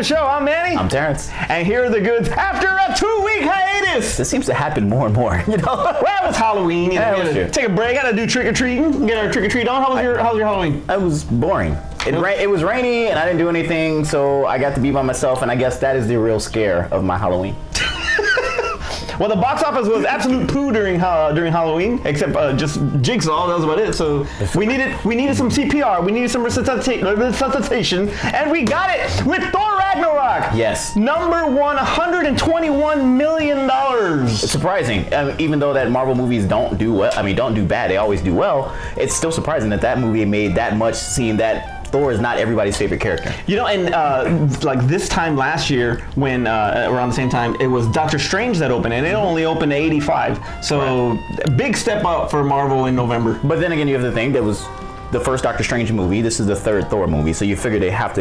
the show. I'm Manny. I'm Terrence. And here are the goods after a 2-week hiatus. This seems to happen more and more, you know? Well, it's Halloween. You know, take a break. Gotta do trick-or-treating. Get our trick-or-treat on. How was your Halloween? It was boring. It was rainy and I didn't do anything, so I got to be by myself, and I guess that is the real scare of my Halloween. Well, the box office was absolute poo during Halloween, except just Jigsaw. That was about it. So we needed some CPR. We needed some resuscitation, and we got it with Thor Ragnarok. Yes. Number one, $121 million. It's surprising, even though that Marvel movies don't do well. I mean, don't do bad. They always do well. It's still surprising that that movie made that much, seeing that Thor is not everybody's favorite character. You know, and like this time last year, when around the same time, it was Doctor Strange that opened, and it only opened to 85. So big step up for Marvel in November. But then again, you have to think that was the first Doctor Strange movie. This is the third Thor movie, so you figure they have to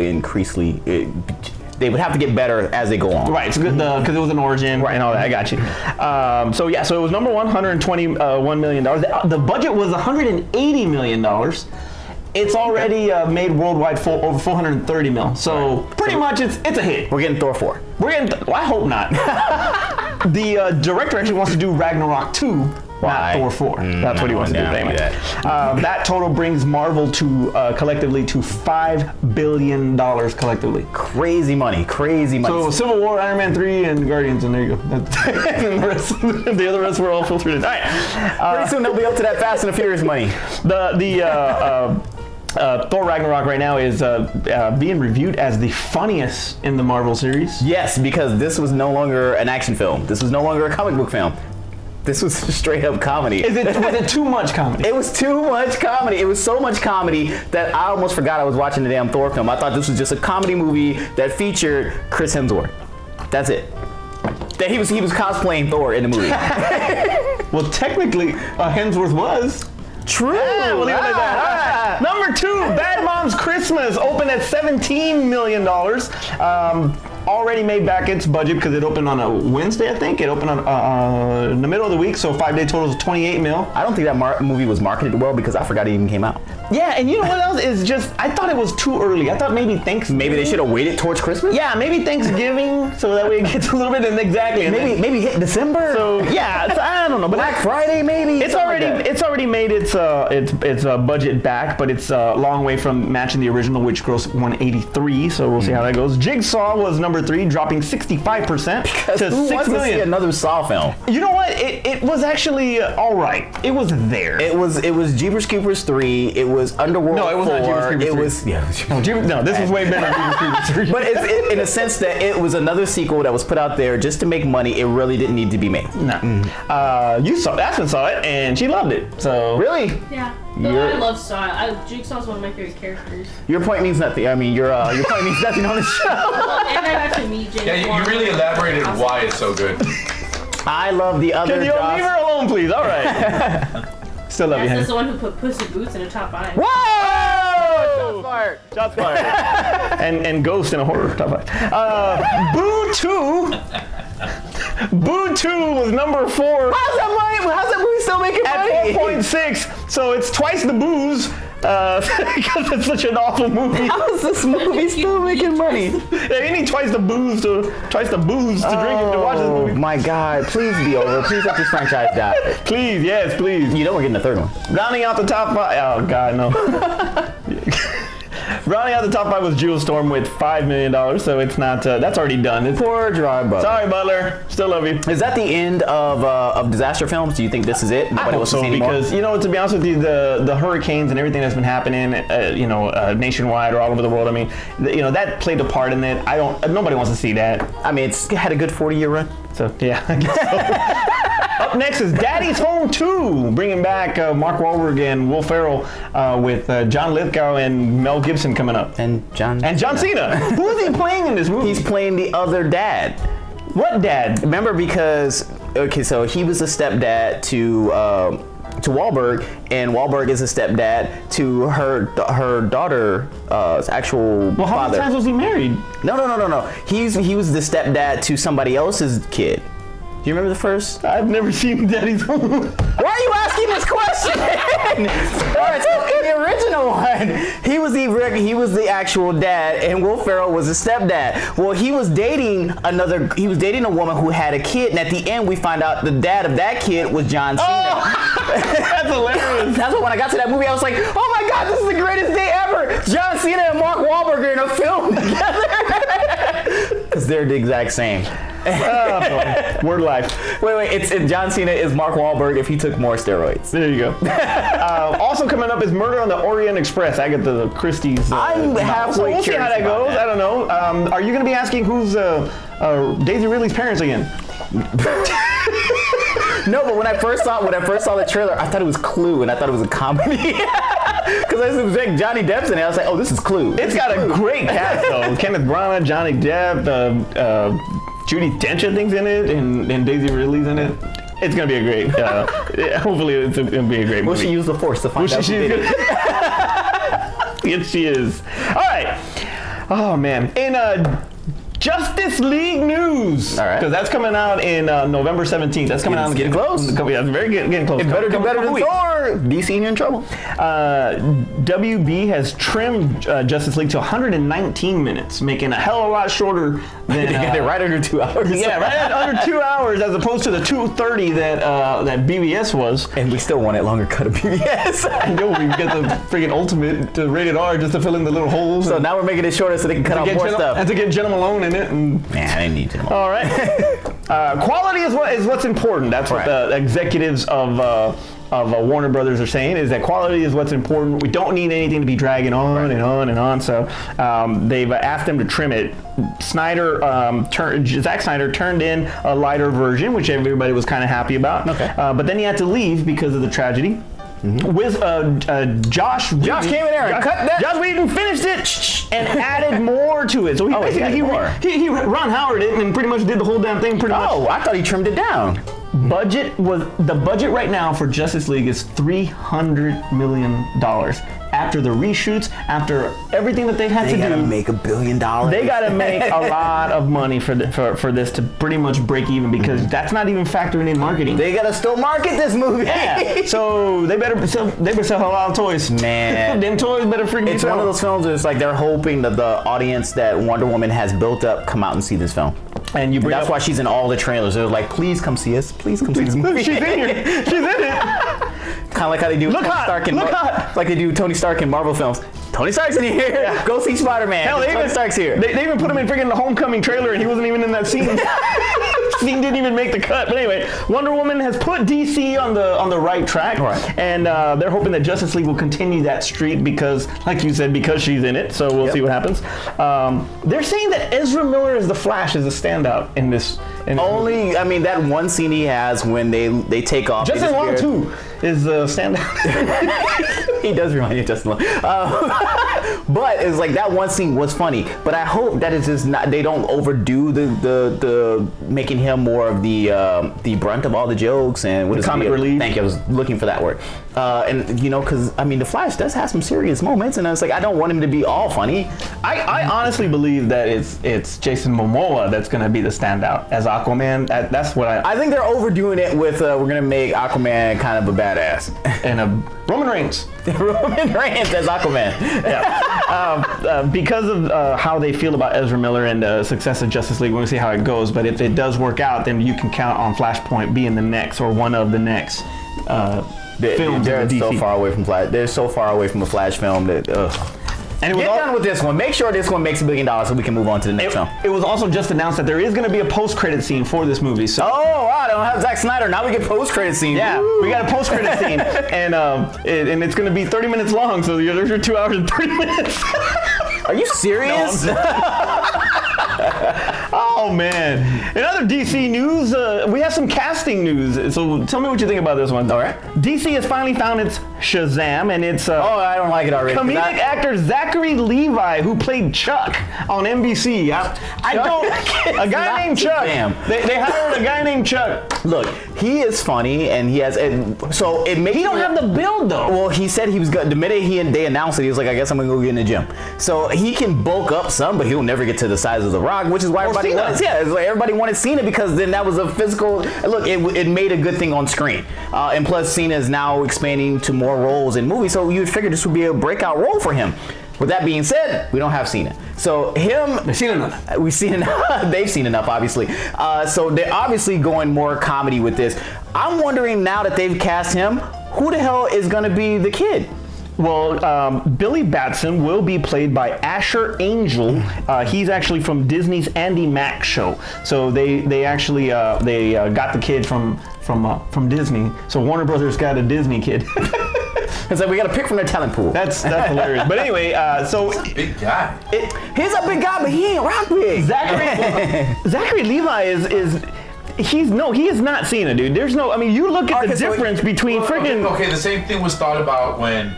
they would have to get better as they go on. Right, because it was an origin, right, and all that. I got you. So yeah, so it was number one, $121 million. The budget was $180 million. It's already made worldwide over 430 mil. So pretty much it's a hit. We're getting Thor 4. We're getting. Well, I hope not. The director actually wants to do Ragnarok 2. Not Thor 4. That's what he wants to do. That total brings Marvel to collectively to $5 billion collectively. Crazy money, crazy money. So Civil War, Iron Man 3, and Guardians, and there you go. And the other rest were all filtered in. All right. Pretty soon they'll be up to that Fast and the Furious money. Thor Ragnarok right now is being reviewed as the funniest in the Marvel series. Yes, because this was no longer an action film. This was no longer a comic book film. This was straight up comedy. Was it too much comedy? It was too much comedy. It was so much comedy that I almost forgot I was watching the damn Thor film. I thought this was just a comedy movie that featured Chris Hemsworth. That's it. That he was cosplaying Thor in the movie. Well, technically, Hemsworth was. True. Yeah, we'll leave it at that. All right. Number two, Bad Moms Christmas opened at $17 million. Already made back its budget because it opened on a Wednesday, I think. It opened on in the middle of the week, so 5-day total is 28 mil. I don't think that movie was marketed well because I forgot it even came out. Yeah, and you know what else is just, I thought it was too early. I thought maybe Thanksgiving. Maybe they should have waited towards Christmas? Yeah, maybe Thanksgiving, so that way it gets a little bit, and exactly. Maybe hit December? So, yeah, I don't know. But Black Friday, maybe? It's already made its budget back, but it's a long way from matching the original, which grossed 183, so we'll see how that goes. Jigsaw was number 3, dropping 65% because to who wants to see another Saw film? You know what? It was actually all right. It was there. It was Jeepers Creepers 3. It was Underworld 4. No, it was not Jeepers Creepers 3. It was no, this was way better than Jeepers Creepers 3. But it's in a sense that it was another sequel that was put out there just to make money. It really didn't need to be made. No. Aspen saw it and she loved it. So really? Yeah. I love Saw. Jigsaw's one of my favorite characters. Your point means nothing. I mean, your point means nothing on the show. And I got to meet James. Yeah, you really elaborated why it's so good. I love the other. Can you leave her alone, please? All right. Still love you, That's the one who put Puss in Boots in a top 5. Whoa! Shots fired. Shots fired. and Ghost in a horror top 5. Boo 2. Boo 2 was number 4. How's that movie still making money? At 4.6, so it's twice the booze. Because it's such an awful movie. How is this movie still making money? Yeah, you need twice the booze to drink to watch this movie. My God, please be over. Please let this franchise die. Please, yes, please. You know we're getting the third one. Rounding out the top 5. Oh God, no. Rounding out the top 5 was Jewel Storm with $5 million, so it's not. That's already done. It's poor dry Butler. Sorry, Butler. Still love you. Is that the end of disaster films? Do you think this is it? Nobody wants to see anymore? Because to be honest with you, the hurricanes and everything that's been happening, nationwide or all over the world. I mean, that played a part in it. Nobody wants to see that. I mean, it's had a good 40-year run. So yeah, I guess so. Up next is Daddy's Home 2, bringing back Mark Wahlberg and Will Ferrell with John Lithgow and Mel Gibson coming up. And John Cena. Who is he playing in this movie? He's playing the other dad. What dad? Remember, because so he was a stepdad to Wahlberg, and Wahlberg is a stepdad to her daughter's actual father. Well, how many times was he married? No. He was the stepdad to somebody else's kid. Do you remember the first? I've never seen Daddy's Home. Why are you asking this question? All right, so in the original one, he was the actual dad, and Will Ferrell was the stepdad. Well, he was dating a woman who had a kid, and at the end, we find out the dad of that kid was John Cena. Oh, that's hilarious. That's what when I got to that movie, I was like, oh my God, this is the greatest day ever. John Cena and Mark Wahlberg are in a film together. Because they're the exact same. Oh, boy. Word life. Wait, it's John Cena is Mark Wahlberg if he took more steroids. There you go. Also coming up is Murder on the Orient Express. Agatha Christie's. I'm halfway so we'll see how that goes. I don't know. Are you going to be asking who's Daisy Ridley's parents again? No, but when I first saw the trailer, I thought it was Clue, and I thought it was a comedy. Because I was like Johnny Depp's in it. I was like, oh, this is Clue. It's got a great cast though. Kenneth Branagh, Johnny Depp, Judi Dench I think's in it, and Daisy Ridley's in it. It's gonna be a great. Hopefully, it's gonna be a great movie. Will she use the Force to find out who did it? Yes, she is. All right. Oh man. In Justice League news. All right. Because that's coming out in November 17th. That's coming out. Getting close. Yeah, it's getting close. It better do better than Thor. DC, you're in trouble. WB has trimmed Justice League to 119 minutes, making a hell of a lot shorter than. They got it right under 2 hours. Yeah, right under 2 hours, as opposed to the 2:30 that BBS was. And we still want it longer cut of BBS. I know, we get the freaking ultimate to rated R just to fill in the little holes. So now we're making it shorter so they can cut out more stuff. And to get Jenna Malone in it. And man, I didn't need Jenna Malone. All right. Quality is what's important. That's what the executives of Warner Brothers are saying, is that quality is what's important. We don't need anything to be dragging on and on and on. So they've asked them to trim it. Zack Snyder turned in a lighter version, which everybody was kind of happy about. Okay. But then he had to leave because of the tragedy. Mm-hmm. With Josh came in there and cut that. Josh Whedon finished it and added more to it. So he he Ron Howard it and pretty much did the whole damn thing pretty much. Oh, I thought he trimmed it down. The budget right now for Justice League is $300 million. After the reshoots, after everything that they've had to do, they gotta make $1 billion. They gotta make a lot of money for this to pretty much break even, because that's not even factoring in marketing. They gotta still market this movie. Yeah. So they better sell a lot of toys. Man, them toys better freaking. It's one of those films where it's like they're hoping that the audience that Wonder Woman has built up come out and see this film. And that's why she's in all the trailers. They're like, please come see us. Please come see this movie. She's in here. She's in it. Kind of like how they do Tony Stark like they do Tony Stark in Marvel films. Tony Stark's in here. Yeah. Go see Spider-Man. Hell, Tony Stark's here. They even put him in freaking the Homecoming trailer, and he wasn't even in that scene. Scene didn't even make the cut. But anyway, Wonder Woman has put DC on the right track, and they're hoping that Justice League will continue that streak because, like you said, because she's in it. So we'll see what happens. They're saying that Ezra Miller as the Flash is a standout in this. I mean, that one scene he has when they take off. Justin Long too is a standout. He does remind you of Justin Long. But it's like that one scene was funny. But I hope that it's just not. They don't overdo the making him more of the brunt of all the jokes and the comic relief. Thank you. I was looking for that word. And you know, because I mean, the Flash does have some serious moments, and I was like, I don't want him to be all funny. I honestly believe that it's Jason Momoa that's going to be the standout as Aquaman. That's what I think they're overdoing it with we're going to make Aquaman kind of a badass and Roman Reigns. Roman Reigns as Aquaman. Yeah. Because of how they feel about Ezra Miller and the success of Justice League, we'll see how it goes. But if it does work out, then you can count on Flashpoint being the next or one of the next films. They're so far away from Flash. They're so far away from a Flash film that. And get done with this one. Make sure this one makes $1 billion so we can move on to the next film. It was also just announced that there is going to be a post-credit scene for this movie. So. Oh, wow. They don't have Zack Snyder. Now we get post-credit scene. Yeah, Woo! We got a post-credit scene. And it's going to be 30 minutes long. So there's your 2 hours and 30 minutes. Are you serious? Oh, man. In other DC news, we have some casting news. So tell me what you think about this one. All right. DC has finally found its Shazam, and it's I don't like it already. Comedic actor Zachary Levi, who played Chuck on NBC. A guy named Chuck. They hired a guy named Chuck. Look, he is funny, and he has. So it makes. He don't have the build though. Well, he said he was good. The minute they announced it, he was like, I guess I'm gonna go get in the gym. So he can bulk up some, but he'll never get to the size of The Rock, which is why everybody loves was. Yeah, it's like everybody wanted Cena because then that was a physical. Look, it made a good thing on screen, and plus Cena is now expanding to more roles in movies, so you'd figure this would be a breakout role for him. With that being said, we don't have Cena. So They've seen enough. We've seen enough. They've seen enough, obviously. So they're obviously going more comedy with this. I'm wondering now that they've cast him, who the hell is going to be the kid? Well, Billy Batson will be played by Asher Angel. He's actually from Disney's Andy Mack show. So they actually got the kid from Disney. So Warner Brothers got a Disney kid. It's like we got to pick from their talent pool. That's hilarious. But anyway, so He's a big guy. He's a big guy, but he ain't rock big. Zachary Levi he is not Cena, dude. There's no. I mean, you look at the difference between freaking. Okay, the same thing was thought about when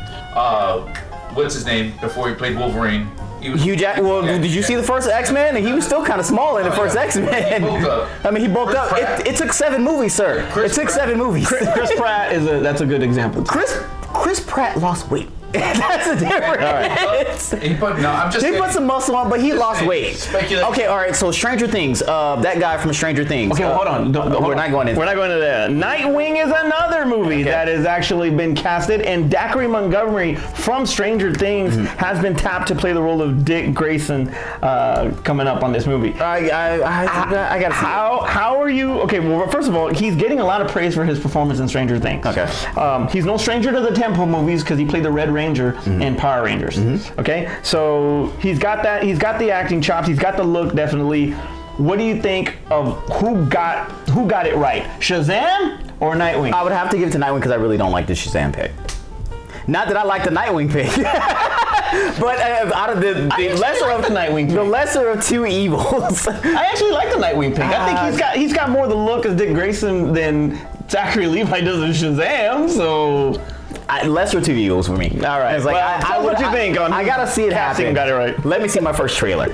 what's his name before he played Wolverine. Hugh Jackman. Well, did you see the first X-Men? He was still kind of small in the first X-Men. He bulked up. I mean, he bulked up. It took 7 movies, sir. It took 7 movies. Chris Pratt that's a good example. Chris Pratt lost weight. That's a difference. He put some muscle on, but he lost weight. Speculation. Okay, all right. So Stranger Things. That guy from Stranger Things. Okay, hold on. We're not going into. We're not going into that. Nightwing is another movie that has actually been casted, and Zachary Montgomery from Stranger Things has been tapped to play the role of Dick Grayson coming up on this movie. I gotta see. How are you? Okay, well, first of all, he's getting a lot of praise for his performance in Stranger Things. Okay. He's no stranger to the Temple movies because he played the Red Ranger in Power Rangers. Okay, so he's got that. He's got the acting chops. He's got the look. Definitely. What do you think of who got it right? Shazam or Nightwing? I would have to give it to Nightwing because I really don't like the Shazam pick. Not that I like the Nightwing pick, but out of the lesser of two evils, I actually like the Nightwing pick. I think he's got more the look of Dick Grayson than Zachary Levi does in Shazam. So. Lesser of two evils for me. All right. It's like, well, what you think on I gotta see it happen. Got it right. Let me see my first trailer.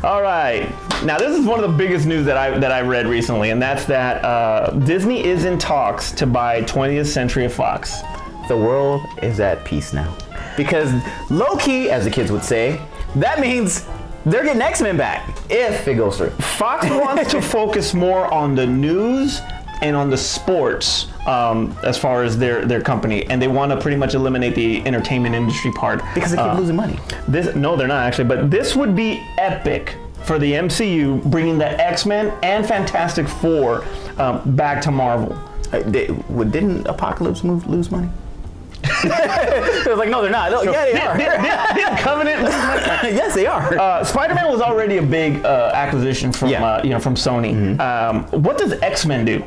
All right. Now this is one of the biggest news that I read recently, and that's that Disney is in talks to buy 20th Century Fox. The world is at peace now, because low key, as the kids would say, that means they're getting X-Men back if it goes through. Fox wants to focus more on the news and on the sports as far as their company, and they want to pretty much eliminate the entertainment industry part because they keep losing money. No, they're not actually, but this would be epic for the MCU, bringing the X-Men and Fantastic Four back to Marvel. Didn't Apocalypse lose money? It was like, no, they're not. No, yeah, they are. Did Covenant lose money? Yes, they are. Spider-Man was already a big acquisition from from Sony. What does X-Men do?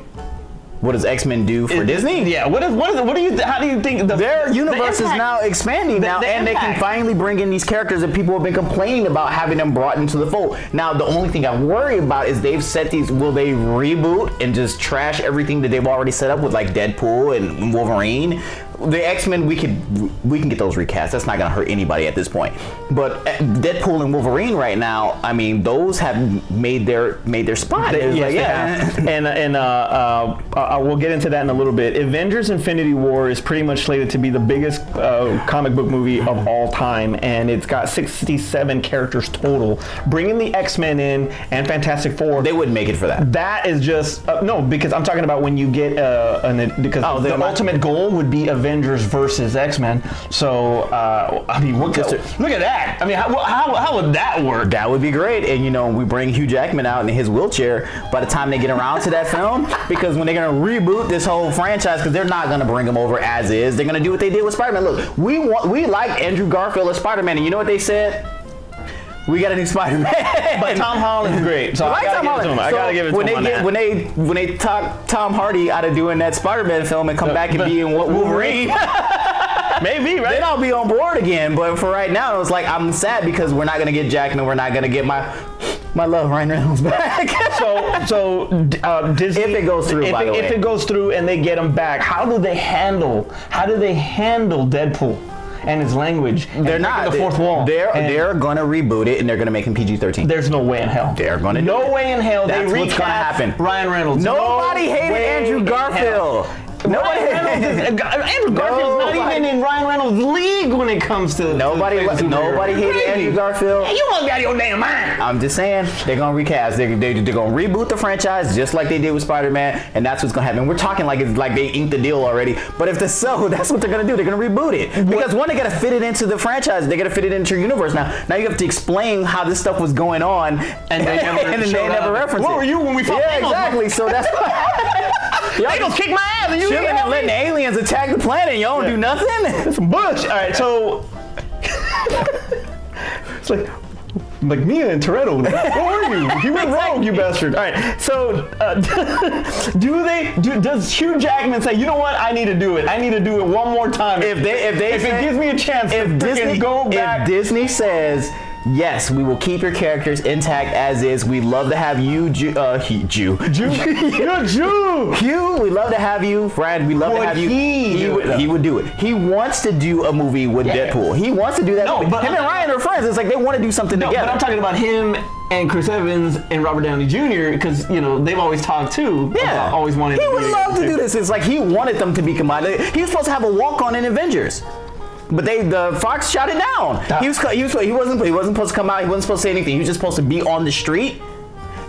What does X-Men do for Disney? Yeah. What do you? How do you think their universe is now expanding now, and they can finally bring in these characters that people have been complaining about having them brought into the fold. Now, the only thing I worry about is they've set these. Will they reboot and just trash everything that they've already set up with like Deadpool and Wolverine? The X-Men, we can get those recast. That's not gonna hurt anybody at this point. But Deadpool and Wolverine right now, I mean, those have made their spot. We'll get into that in a little bit. Avengers Infinity War is pretty much slated to be the biggest comic book movie of all time, and it's got 67 characters total. Bringing the X-Men in and Fantastic Four, they wouldn't make it for that. That is just no, because I'm talking about when you get the ultimate goal would be Avengers Vs X-Men. So I mean, look at that. I mean, how would that work? That would be great. And we bring Hugh Jackman out in his wheelchair by the time they get around to that film, because when they're gonna reboot this whole franchise, because they're not gonna bring him over as is, they're gonna do what they did with Spider-Man. Look, we like Andrew Garfield as Spider-Man, and you know what they said? We got a new Spider-Man. But Tom Holland's great, so I gotta give it to him. When they talk Tom Hardy out of doing that Spider-Man film and come back and be in Wolverine, maybe, right? Then I'll be on board again. But for right now, it's like I'm sad because we're not gonna get Jackman. We're not gonna get my love Ryan Reynolds back. so Disney, if it goes through, if it goes through and they get him back, how do they handle Deadpool and his language? They're not the fourth wall. They're gonna reboot it and they're gonna make him PG-13. There's no way in hell. They're gonna no way in hell. That's they what's gonna happen. Ryan Reynolds. Nobody hated Andrew Garfield. Andrew Garfield's not even in Ryan Reynolds' league when it comes to Nobody hated Andrew Garfield. Hey, you must be out of your damn mind. I'm just saying, they're gonna recast. They're gonna reboot the franchise just like they did with Spider-Man, and that's what's gonna happen. We're talking like it's like they inked the deal already. But if that's so, that's what they're gonna do. They're gonna reboot it because one, they gotta fit it into the franchise. They gotta fit it into your universe. Now you have to explain how this stuff was going on, and they never reference it. Where were you when we fought? Yeah, exactly. So that's why. Y'all kick my ass and you chilling letting aliens attack the planet and y'all don't do nothing? That's some bush. All right, so it's like Mia and Toretto. Where were you? You went wrong, you bastard. All right, so does Hugh Jackman say, you know what? I need to do it. I need to do it one more time. If it gives me a chance to freaking go back. If Disney says, yes, we will keep your characters intact as is. We'd love to have you, You're a Jew. Hugh, we'd love to have you. Brad, we'd love to have you. He would do it. He wants to do a movie with Deadpool. He wants to do that movie. But him and Ryan are friends. It's like they want to do something together. But I'm talking about him and Chris Evans and Robert Downey Jr. because, you know, they've always talked too. Yeah. Always wanted He would love to do this. It's like he wanted them to be combined. He was supposed to have a walk-on in Avengers. But the Fox shot it down. He wasn't supposed to come out. He wasn't supposed to say anything. He was just supposed to be on the street,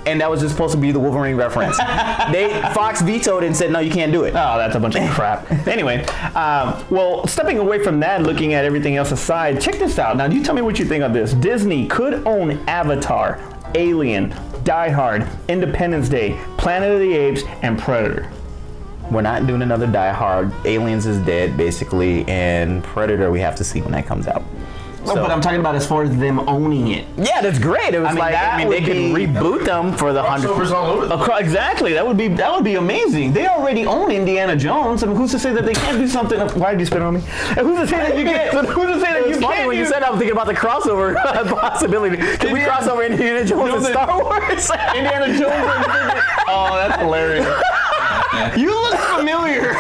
and that was just supposed to be the Wolverine reference. Fox vetoed it and said, no, you can't do it. Oh, that's a bunch of crap. Anyway, well, stepping away from that and looking at everything else aside, check this out. Now, you tell me what you think of this. Disney could own Avatar, Alien, Die Hard, Independence Day, Planet of the Apes, and Predator. We're not doing another Die Hard. Aliens is dead, basically, and Predator we have to see when that comes out. No, but I'm talking about as far as them owning it. Yeah, that's great. It was they could reboot them for the 100. All over. Exactly. That would be amazing. They already own Indiana Jones. I mean, who's to say that they can't do something? Why did you spit on me? And who's to say that you can't? Who's to say that you can't? When you said that, I'm thinking about the crossover possibility. Can we cross over Indiana Jones and Star Wars? Indiana Jones. Oh, that's hilarious. You look familiar.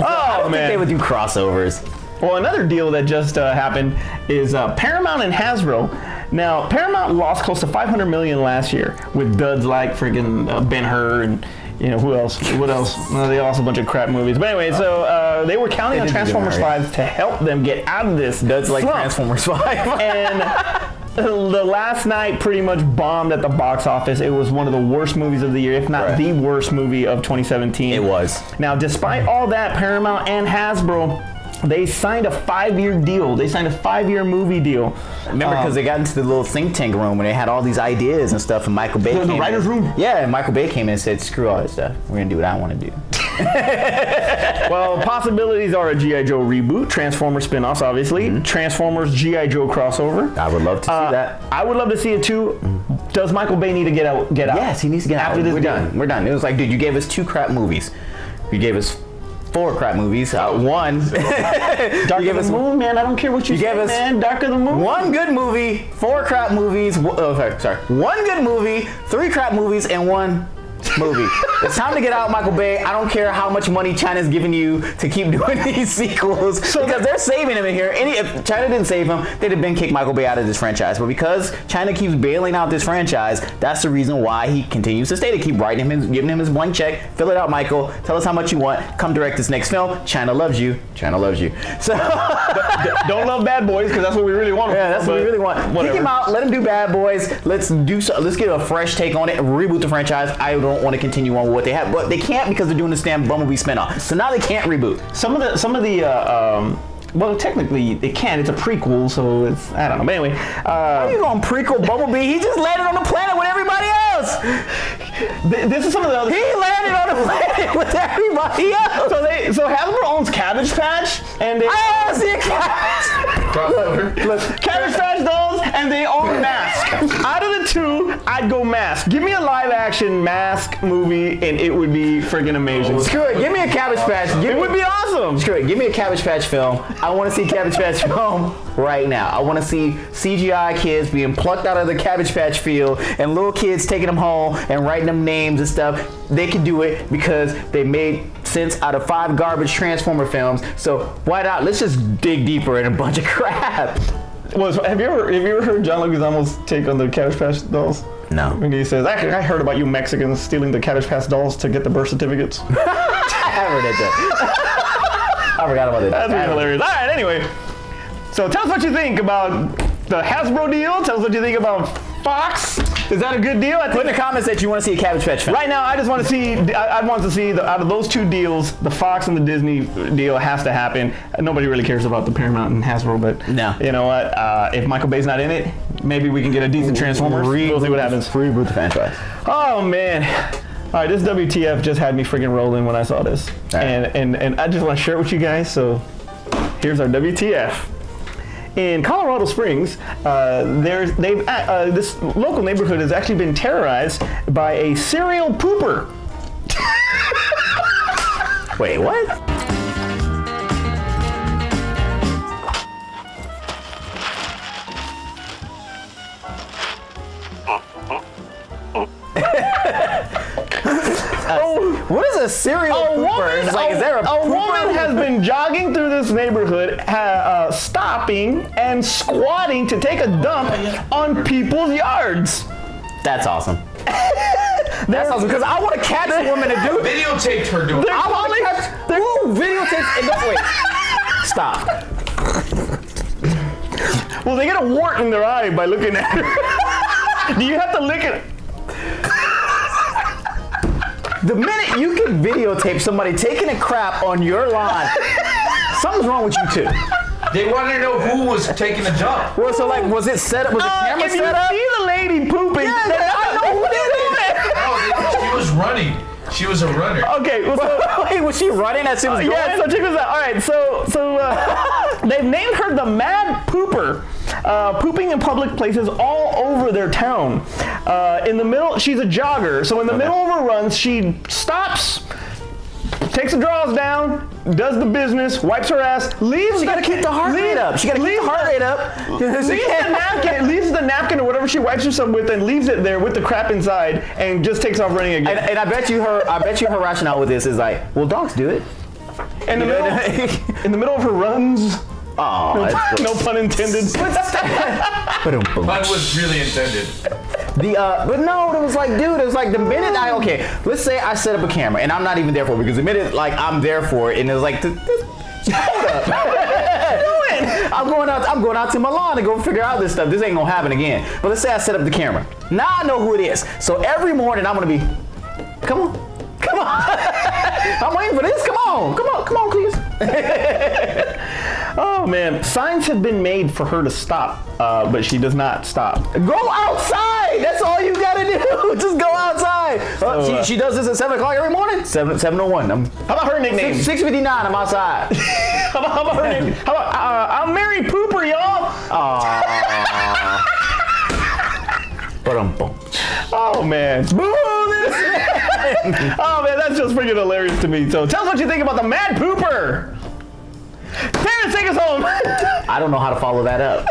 I don't think they would do crossovers. Well, another deal that just happened is Paramount and Hasbro. Now, Paramount lost close to $500 million last year with duds like friggin' Ben-Hur and, you know, who else? What else? They lost a bunch of crap movies. But anyway, so they were counting on Transformers 5 to help them get out of this duds like slump. Transformers 5. And the last night pretty much bombed at the box office. It was one of the worst movies of the year, if not the worst movie of 2017. It was. Now, despite all that, Paramount and Hasbro, they signed a 5-year deal. They signed a 5-year movie deal. Remember, because they got into the little think tank room when they had all these ideas and stuff, and Michael Bay the writer's room? Yeah, and Michael Bay came in and said, screw all this stuff. We're going to do what I want to do. Well, possibilities are a G.I. Joe reboot, Transformers spin-offs, obviously, Transformers G.I. Joe crossover. I would love to see that. I would love to see it too. Does Michael Bay need to get out? Yes, he needs to get out. We're done. We're done. It was like, dude, you gave us 2 crap movies. You gave us 4 crap movies. One. Dark of the Moon, man. I don't care what you say, man. Dark of the Moon. 1 good movie, 4 crap movies. Sorry. 1 good movie, 3 crap movies, and 1 movie. It's time to get out, Michael Bay. I don't care how much money China's giving you to keep doing these sequels, because they're saving him in here. If China didn't save him, they'd have been kicked Michael Bay out of this franchise. But because China keeps bailing out this franchise, that's the reason why he continues to stay. They keep writing him, giving him his blank check. Fill it out, Michael. Tell us how much you want. Come direct this next film. China loves you. China loves you. So don't love Bad Boys, because that's what we really want. Yeah, that's what we really want. Whatever. Kick him out. Let him do Bad Boys. Let's get a fresh take on it. Reboot the franchise. I don't want to continue on with what they have, but they can't because they're doing this damn Bumblebee spinoff. So now they can't reboot. Some of the well, technically they can. It's a prequel, so it's, I don't know. But anyway, how are you going prequel Bumblebee? He just landed on the planet with everybody else. This is some of the other. He landed on the planet with everybody else. So Hasbro owns Cabbage Patch, and I see a Cabbage. Look, Cabbage Patch dolls, and they own Mask. Out of the 2, I'd go Mask. Give me a live-action Mask movie, and it would be friggin' amazing. Screw it. Give me a Cabbage Patch. It would be awesome. Screw it. Give me a Cabbage Patch film. I want to see Cabbage Patch film right now. I want to see CGI kids being plucked out of the Cabbage Patch field and little kids taking them home and writing them names and stuff. They can do it because they made sense out of 5 garbage Transformer films. So why not? Let's just dig deeper in a bunch of crap. Well, have you ever heard John Leguizamo's take on the Cabbage Patch dolls? No. And he says, I heard about you Mexicans stealing the Cabbage Patch dolls to get the birth certificates. I heard that. I forgot about it. That's really hilarious. All right, anyway. So tell us what you think about the Hasbro deal. Tell us what you think about Fox. Is that a good deal? Put in the comments that you want to see a Cabbage Patch film. Right now, I just want to see. I want to see out of those two deals, the Fox and the Disney deal has to happen. Nobody really cares about the Paramount and Hasbro, but no. You know what? If Michael Bay's not in it, maybe we can get a decent Transformers. We'll see what happens. Reboot the franchise. Oh man. All right, this WTF just had me freaking rolling when I saw this, right. and I just want to share it with you guys. So here's our WTF. In Colorado Springs, this local neighborhood has actually been terrorized by a serial pooper. Wait, what? What is a serial pooper? A woman has been jogging through this neighborhood, stopping and squatting to take a dump on people's yards. That's awesome. That's awesome, because I want to catch a woman to do it. Videotaped her doing it. I want to catch. Who videotapes? No, wait. Stop. Well, they get a wart in their eye by looking at her. Do you have to lick it? The minute you can videotape somebody taking a crap on your lawn, something's wrong with you too. They wanted to know who was taking the dump. Well, so like, was it set up? Was the camera set up? If you see the lady pooping, I know who did it. No, she was running. She was a runner. Okay, well, so, wait, was she running as soon as yeah, so check this out. All right, so they've named her the Mad Pooper, pooping in public places all over their town. In the middle, she's a jogger, so in the middle of her runs, she stops, takes the drawers down, does the business, wipes her ass, leaves. She gotta keep the heart rate up. She gotta keep the heart rate up. Leaves the napkin or whatever she wipes herself with, and leaves it there with the crap inside, and just takes off running again. And I bet you her rationale with this is like, well, dogs do it. In the middle of her runs. Oh, no pun intended. Pun was really intended. But no, it was like, dude, it was like the minute let's say I set up a camera and I'm not even there for it, because the minute like I'm there for it and it's like, hold up. I'm going out to my lawn to go figure out this stuff. This ain't gonna happen again. But let's say I set up the camera. Now I know who it is. So every morning I'm gonna be, come on. I'm waiting for this. Come on, please. Oh man, signs have been made for her to stop, but she does not stop. Go outside. That's all you gotta do. Just go outside. She does this at 7 o'clock every morning. 7:01. How about her nickname? 6:59. I'm outside. How about her name? How about I'm Mary Pooper, y'all? Oh man. Oh man, that's just freaking hilarious to me. So tell us what you think about the Mad Pooper. Terrence, take us home. I don't know how to follow that up.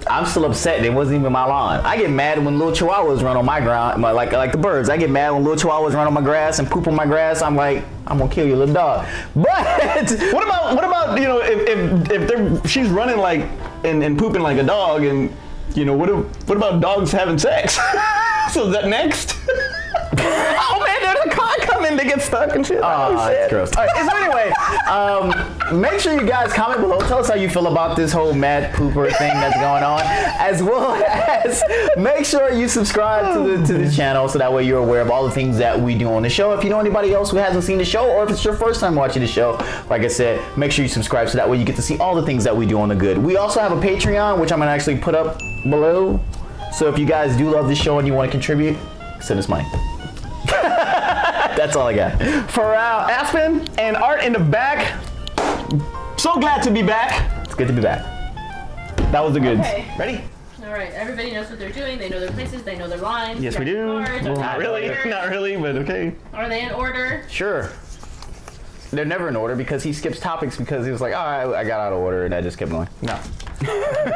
I'm still upset. It wasn't even my lawn. I get mad when little chihuahuas run on my ground, like the birds. I get mad when little chihuahuas run on my grass and poop on my grass. I'm like, I'm gonna kill your little dog. But what about you know, if she's running like and pooping like a dog, and you know, what about dogs having sex? So is that next? Oh man, there's a car coming to get stuck and shit. Oh, that's gross. All right, so anyway, make sure you guys comment below. Tell us how you feel about this whole Mad Pooper thing that's going on, as well as make sure you subscribe to the channel so that way you're aware of all the things that we do on the show. If you know anybody else who hasn't seen the show, or if it's your first time watching the show, like I said, make sure you subscribe so that way you get to see all the things that we do on the good. We also have a Patreon, which I'm gonna actually put up below. So if you guys do love this show and you want to contribute, send us money. That's all I got. For Aspen and Art in the back, so glad to be back. It's good to be back. That was the goods. Okay. Ready? All right, everybody knows what they're doing. They know their places. They know their lines. Yes, we do. Well, not really, but okay. Are they in order? Sure. They're never in order because he skips topics because he was like, all right, I got out of order, and I just kept going. No.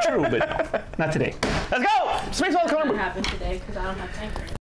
True, but not today. Let's go! Spaceball's It coming. happen today because I don't have time for it.